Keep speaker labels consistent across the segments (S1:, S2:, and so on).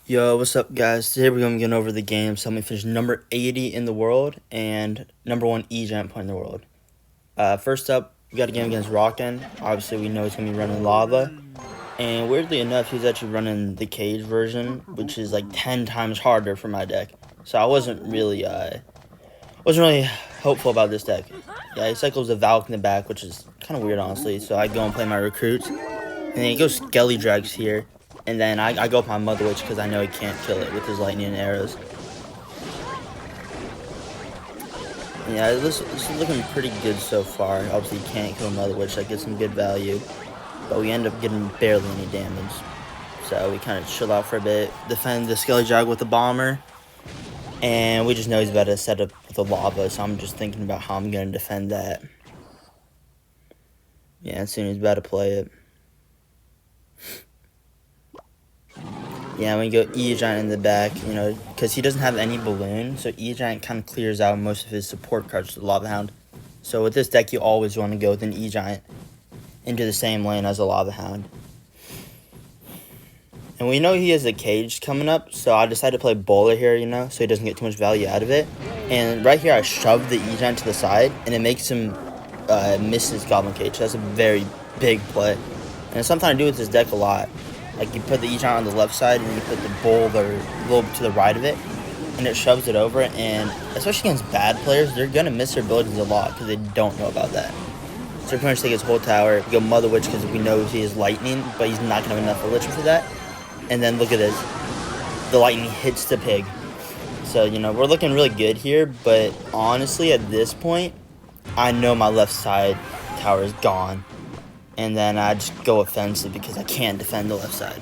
S1: Yo, what's up, guys? Today we're going to be going over the games. So I'm going to finish number 80 in the world and number 1 egiant point in the world. First up, we got a game against Rocken. Obviously, we know he's going to be running lava. And weirdly enough, he's actually running the cage version, which is like 10 times harder for my deck. So I wasn't really hopeful about this deck. Yeah, he cycles a Valk in the back, which is kind of weird, honestly. So I go and play my recruits. And then he goes Skelly Drags here. And then I go with my Mother Witch because I know he can't kill it with his lightning and arrows. Yeah, this is looking pretty good so far. Obviously, you can't kill Mother Witch. That gets some good value. But we end up getting barely any damage. So we kind of chill out for a bit. Defend the Skelly Drag with the Bomber. And we just know he's about to set up with the Lava. So I'm just thinking about how I'm going to defend that. Yeah, as soon as he's about to play it. Yeah, we go egiant in the back, because he doesn't have any balloon, so egiant kind of clears out most of his support cards to the Lava Hound. So with this deck, you always want to go with an egiant into the same lane as a Lava Hound. And we know he has a cage coming up, so I decided to play Bowler here, so he doesn't get too much value out of it. And right here, I shoved the egiant to the side, and it makes him miss his Goblin Cage. That's a very big play. And it's something I do with this deck a lot. Like, you put the egiant on the left side, and you put the Bowler a little to the right of it, and it shoves it over. And especially against bad players, they're going to miss their abilities a lot because they don't know about that. So we pretty much take his whole tower, we go Mother Witch because we know he has lightning, but he's not going to have enough religion for that. And then look at this. The lightning hits the pig. So, we're looking really good here, but honestly, at this point, I know my left side tower is gone. And then I just go offensive because I can't defend the left side.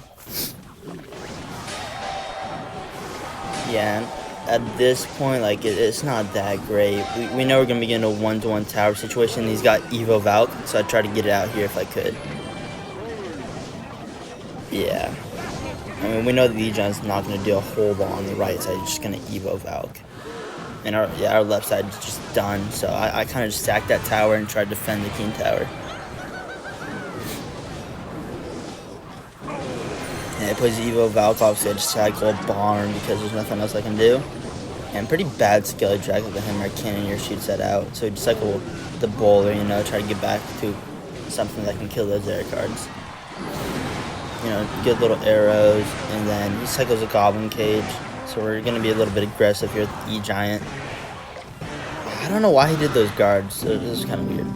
S1: Yeah, at this point, it's not that great. We know we're going to be getting a 1-to-1 tower situation. He's got Evo Valk, so I try to get it out here if I could. Yeah. I mean, we know the egiant's not going to do a whole lot on the right side. He's just going to Evo Valk. And our left side is just done. So I kind of just stacked that tower and tried to defend the king tower. And it plays Evo Valk. Obviously, I just cycle Bomber because there's nothing else I can do. And pretty bad Skelly Drag with the Hammer Cannoneer shoots that out. So just cycle the Bowler, try to get back to something that can kill those air cards. Good little arrows, and then he cycles a Goblin Cage. So we're going to be a little bit aggressive here with the E-Giant. I don't know why he did those guards. So this is kind of weird.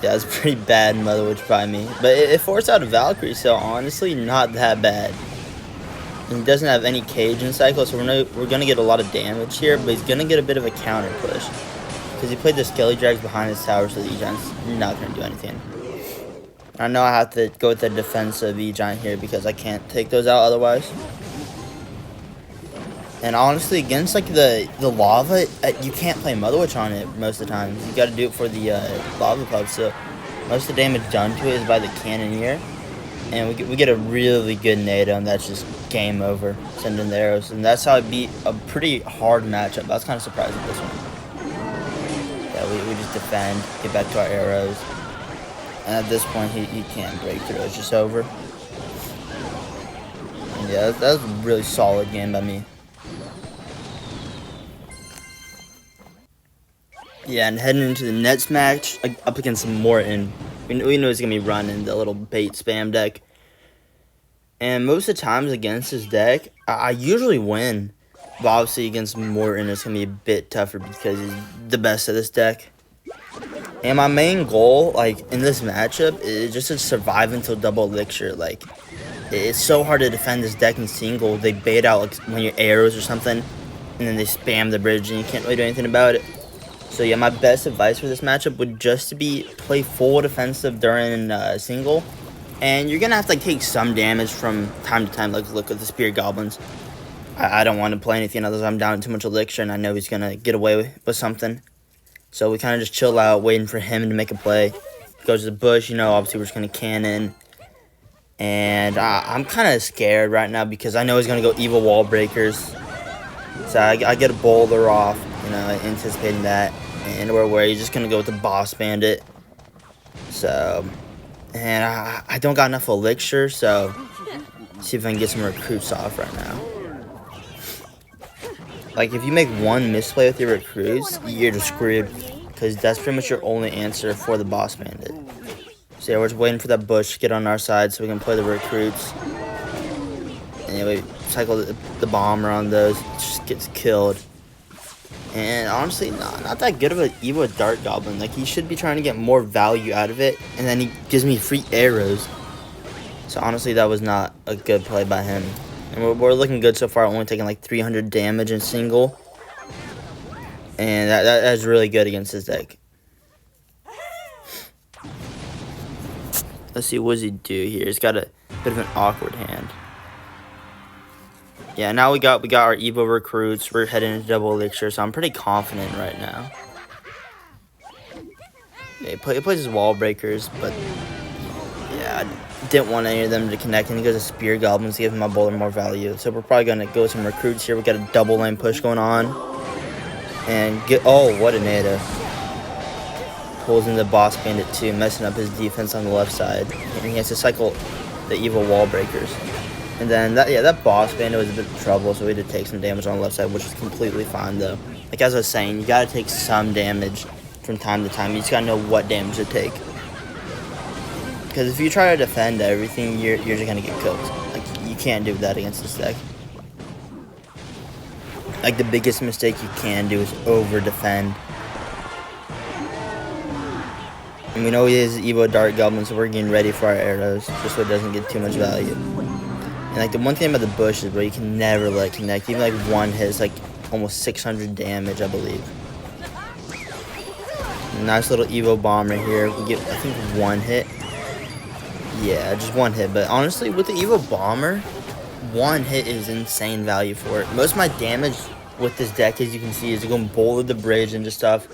S1: Yeah, it's pretty bad Mother Witch by me. But it forced out a Valkyrie, so honestly, not that bad. And he doesn't have any cage in cycle, so we're going to get a lot of damage here, but he's going to get a bit of a counter push. Because he played the Skelly Drags behind his tower, so the E-Giant's not going to do anything. I know I have to go with the defensive E-Giant here because I can't take those out otherwise. And honestly, against the lava, you can't play Mother Witch on it most of the time. You got to do it for the lava pub. So most of the damage done to it is by the Cannoneer. And we get a really good NATO, and that's just game over. Sending the arrows. And that's how I beat a pretty hard matchup. I was kind of surprised at this one. Yeah, we just defend, get back to our arrows. And at this point, he can't break through. It's just over. And yeah, that was a really solid game by me. Yeah, and heading into the next match, up against Morton. We know he's going to be running the little bait spam deck. And most of the times against his deck, I usually win. But obviously against Morton, it's going to be a bit tougher because he's the best of this deck. And my main goal, in this matchup, is just to survive until double elixir. It's so hard to defend this deck in single. They bait out, when you're arrows or something, and then they spam the bridge, and you can't really do anything about it. So, yeah, my best advice for this matchup would just to be play full defensive during single. And you're going to have to take some damage from time to time, look at the Spear Goblins. I don't want to play anything other than I'm down too much elixir, and I know he's going to get away with something. So we kind of just chill out, waiting for him to make a play. He goes to the bush, obviously we're just going to cannon. And I'm kind of scared right now because I know he's going to go evil wall breakers. So I get a Bowler off, anticipating that. And where he's just going to go with the Boss Bandit. So, and I don't got enough elixir, so See if I can get some recruits off right now. Like, if you make one misplay with your recruits, you're just screwed. Because that's pretty much your only answer for the boss bandit. So yeah, we're just waiting for that bush to get on our side so we can play the recruits. Anyway, cycle the bomber on those. It just gets killed. And honestly, not that good of an Evo Dart Goblin. Like, he should be trying to get more value out of it. And then he gives me free arrows. So honestly, that was not a good play by him. And we're looking good so far, only taking like 300 damage in single. And that's really good against his deck. Let's see, what does he do here? He's got a bit of an awkward hand. Yeah, now we got our Evo recruits. We're heading into double elixir, so I'm pretty confident right now. Yeah, he plays his wall breakers, but yeah, I didn't want any of them to connect. And he goes to spear goblins to give my bowler more value. So we're probably gonna go with some recruits here. We got a double lane push going on, and what a nada! Pulls in the boss bandit too, messing up his defense on the left side, and he has to cycle the Evo wall breakers. And then that boss bandit was a bit of trouble, so we had to take some damage on the left side, which is completely fine though. Like as I was saying, you gotta take some damage from time to time. You just gotta know what damage to take. Because if you try to defend everything, you're just gonna get cooked. Like you can't do that against this deck. Like the biggest mistake you can do is over defend. And we know he is Evo Dart Goblin, so we're getting ready for our arrows, just so it doesn't get too much value. And like the one thing about the bush is, bro, you can never let it connect. Even like one hit is like almost 600 damage, I believe. Nice little Evo bomber here. We get, I think, one hit. Yeah, just one hit. But honestly, with the Evo bomber, one hit is insane value for it. Most of my damage with this deck, as you can see, is going boulder the bridge into stuff.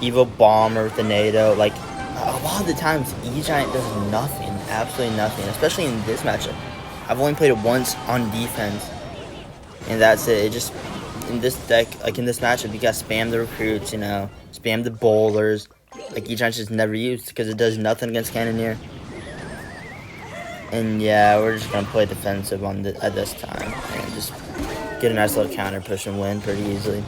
S1: Evo bomber with the NATO. Like a lot of the times, egiant does nothing, absolutely nothing. Especially in this matchup. I've only played it once on defense, and that's it. It just, in this deck, like in this matchup, you gotta spam the recruits, you know, spam the bowlers. Like egiant just never used because it does nothing against Cannoneer. And yeah, we're just gonna play defensive at this time and just get a nice little counter push and win pretty easily.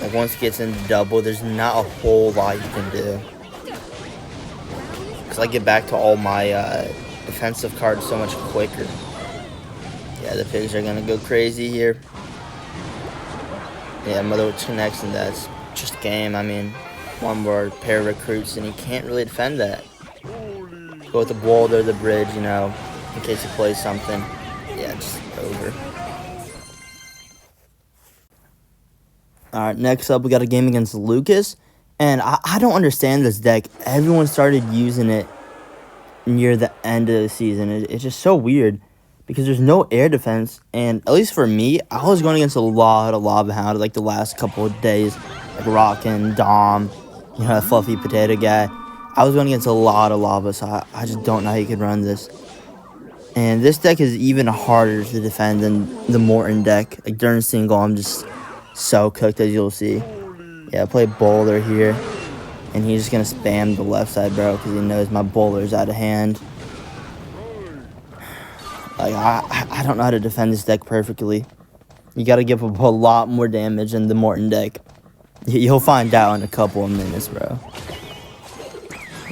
S1: Like once it gets into double, there's not a whole lot you can do. Cause I get back to all my defensive cards so much quicker. Yeah, the pigs are gonna go crazy here. Yeah, Mother Witch connects, and that's just game. I mean, one more pair of recruits, and he can't really defend that. Go with the boulder, the bridge, you know, in case he plays something. Yeah, just over. Alright, next up, we got a game against Lucas. And I don't understand this deck. Everyone started using it near the end of the season. It's just so weird because there's no air defense, and at least for me, I was going against a lot of Lava Hound like the last couple of days, like Rocken, Dom, you know, that fluffy potato guy. I was going against a lot of lava, so I just don't know how you could run this. And this deck is even harder to defend than the Morton deck. Like during single, I'm just so cooked, as you'll see. Yeah, I play Boulder here. And he's just going to spam the left side, bro, because he knows my bowler's out of hand. Like, I don't know how to defend this deck perfectly. You got to give up a lot more damage than the Morton deck. You'll find out in a couple of minutes, bro.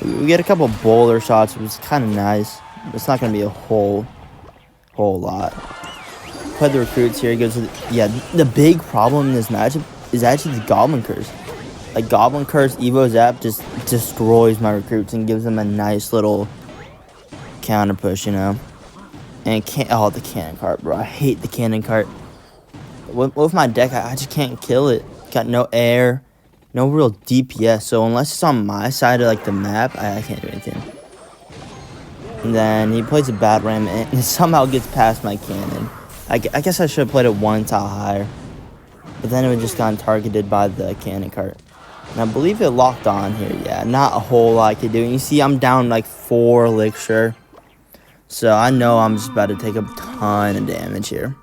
S1: We get a couple of bowler shots, which is kind of nice. It's not going to be a whole lot. Play the recruits here. He goes to the big problem in this matchup is actually the Goblin Curse. Like, Goblin Curse Evo Zap just destroys my recruits and gives them a nice little counter push, you know. And the cannon cart, bro. I hate the cannon cart. With my deck, I just can't kill it. Got no air, no real DPS. So unless it's on my side of, like, the map, I can't do anything. And then he plays a bad ram and somehow gets past my cannon. I guess I should have played it one tile higher. But then it would just gotten targeted by the cannon cart. And I believe it locked on here. Yeah, not a whole lot I could do. And you see I'm down like 4 elixir. So I know I'm just about to take a ton of damage here.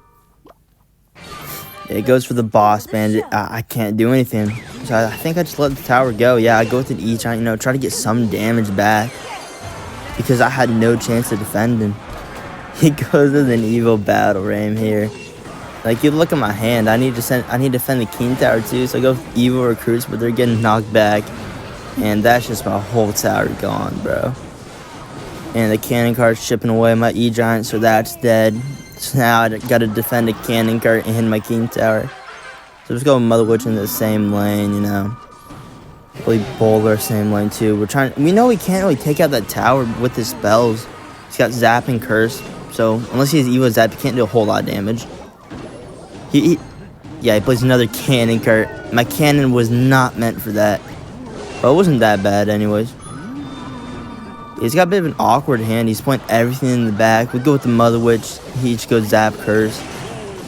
S1: It goes for the boss bandit. I can't do anything. So I think I just let the tower go. Yeah, I go with an E-Giant, you know, try to get some damage back. Because I had no chance of defending. He goes with an evil battle ram here. Like, you look at my hand, I need to defend the king tower too, so I go with evil recruits, but they're getting knocked back. And that's just my whole tower gone, bro. And the cannon cart's chipping away my egiant, so that's dead. So now I gotta defend a cannon cart and my king tower. So just go with Mother Witch in the same lane, you know. Probably Bowler, same lane too. We know we can't really take out that tower with his spells. He's got Zap and Curse, so unless he has Evo Zap, he can't do a whole lot of damage. Yeah, he plays another cannon cart. My cannon was not meant for that. But it wasn't that bad anyways. He's got a bit of an awkward hand. He's playing everything in the back. We go with the Mother Witch. He just goes Zap, Curse.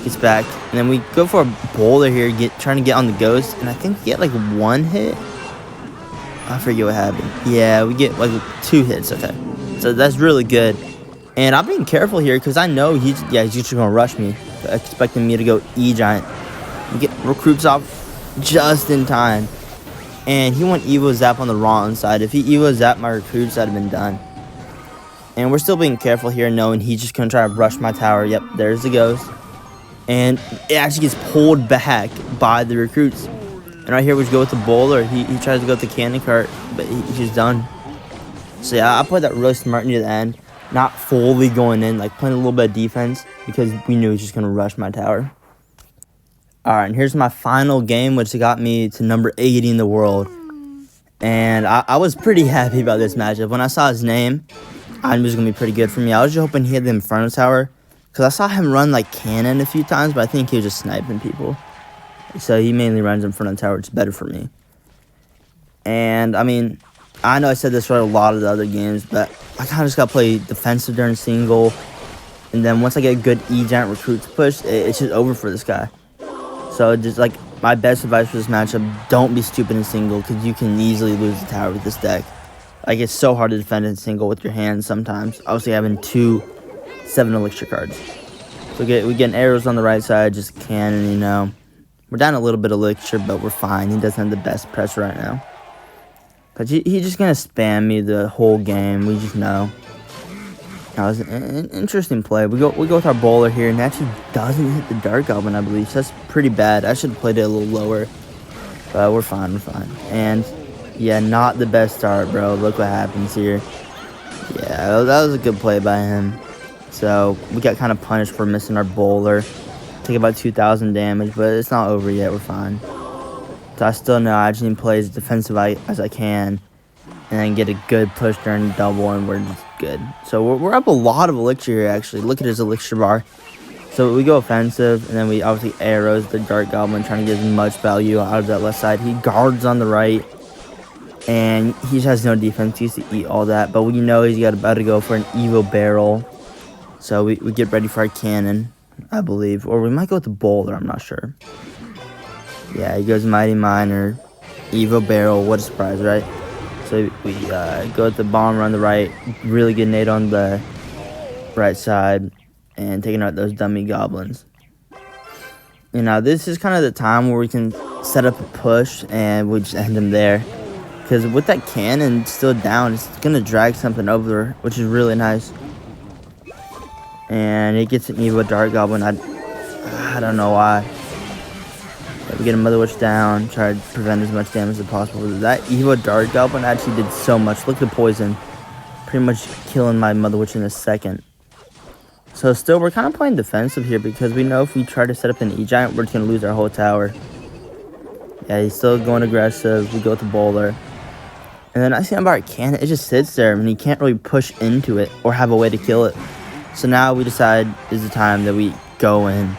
S1: Gets back. And then we go for a Bowler here, trying to get on the Ghost. And I think we get like one hit. I forget what happened. Yeah, we get like 2 hits. Okay. So that's really good. And I'm being careful here because I know he's usually going to rush me. Expecting me to go E-Giant. We get recruits off just in time. And he went Evo Zap on the wrong side. If he Evo Zap my recruits, that'd have been done. And we're still being careful here, knowing he's just going to try to rush my tower. Yep, there's the Ghost. And it actually gets pulled back by the recruits. And right here, we just go with the Bowler. He tries to go with the cannon cart, but he's done. So yeah, I played that really smart near the end. Not fully going in, like playing a little bit of defense, because we knew he was just going to rush my tower. Alright, and here's my final game, which got me to number 80 in the world. And I was pretty happy about this matchup. When I saw his name, I knew it was going to be pretty good for me. I was just hoping he had the Inferno Tower, because I saw him run like cannon a few times, but I think he was just sniping people. So he mainly runs Inferno Tower, which is better for me. And, I mean, I know I said this for a lot of the other games, but I kind of just got to play defensive during single. And then once I get a good E-Giant recruits push, it's just over for this guy. So just like my best advice for this matchup, don't be stupid in single, because you can easily lose the tower with this deck. Like, it's so hard to defend in single with your hands sometimes. Obviously having 2 7 elixir cards. So we get arrows on the right side, just cannon, you know. We're down a little bit of elixir, but we're fine. He doesn't have the best pressure right now. Because he's just going to spam me the whole game. We just know. That was an interesting play. We go with our Bowler here, and actually doesn't hit the Dark Goblin, I believe. So that's pretty bad. I should have played it a little lower. But we're fine, we're fine. And, yeah, not the best start, bro. Look what happens here. Yeah, that was a good play by him. So we got kind of punished for missing our Bowler. Take about 2,000 damage, but it's not over yet. We're fine. So I still know I just need to play as defensive as I can. And then get a good push during double, and we're just good. So we're up a lot of elixir here, actually. Look at his elixir bar. So we go offensive, and then we obviously arrows the Dark Goblin, trying to get as much value out of that left side. He guards on the right, and he has no defense. He used to eat all that, but we know he's about to go for an Evo Barrel. So we get ready for our cannon, I believe. Or we might go with the Bowler, I'm not sure. Yeah, he goes Mighty Miner, Evo Barrel. What a surprise, right? So we go with the bomber on the right, really good nade on the right side, and taking out those dummy goblins. You know, this is kind of the time where we can set up a push, and we just end them there. Because with that cannon still down, it's going to drag something over, which is really nice. And it gets an Evo Dark Goblin. I don't know why. We get a Mother Witch down, try to prevent as much damage as possible. That Evo Dark Goblin actually did so much. Look at the poison. Pretty much killing my Mother Witch in a second. So still, we're kind of playing defensive here, because we know if we try to set up an E-Giant, we're just going to lose our whole tower. Yeah, he's still going aggressive. We go with the Bowler. And then I see about our cannon. It just sits there, and he can't really push into it or have a way to kill it. So now we decide is the time that we go in.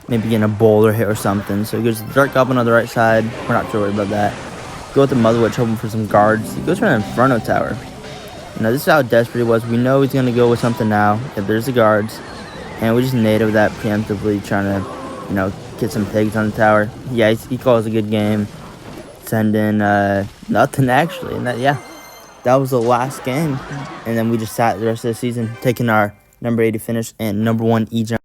S1: Maybe getting a Bowler hit or something. So he goes to the Dark Goblin on the right side. We're not too worried about that. Go with the Mother Witch, hoping for some guards. He goes for an Inferno Tower. Now, this is how desperate he was. We know he's going to go with something now. If there's the guards. And we just native that preemptively, trying to, you know, get some pigs on the tower. Yeah, he calls a good game. Send in nothing, actually. And that was the last game. And then we just sat the rest of the season, taking our number 80 finish and number 1 E-Giant.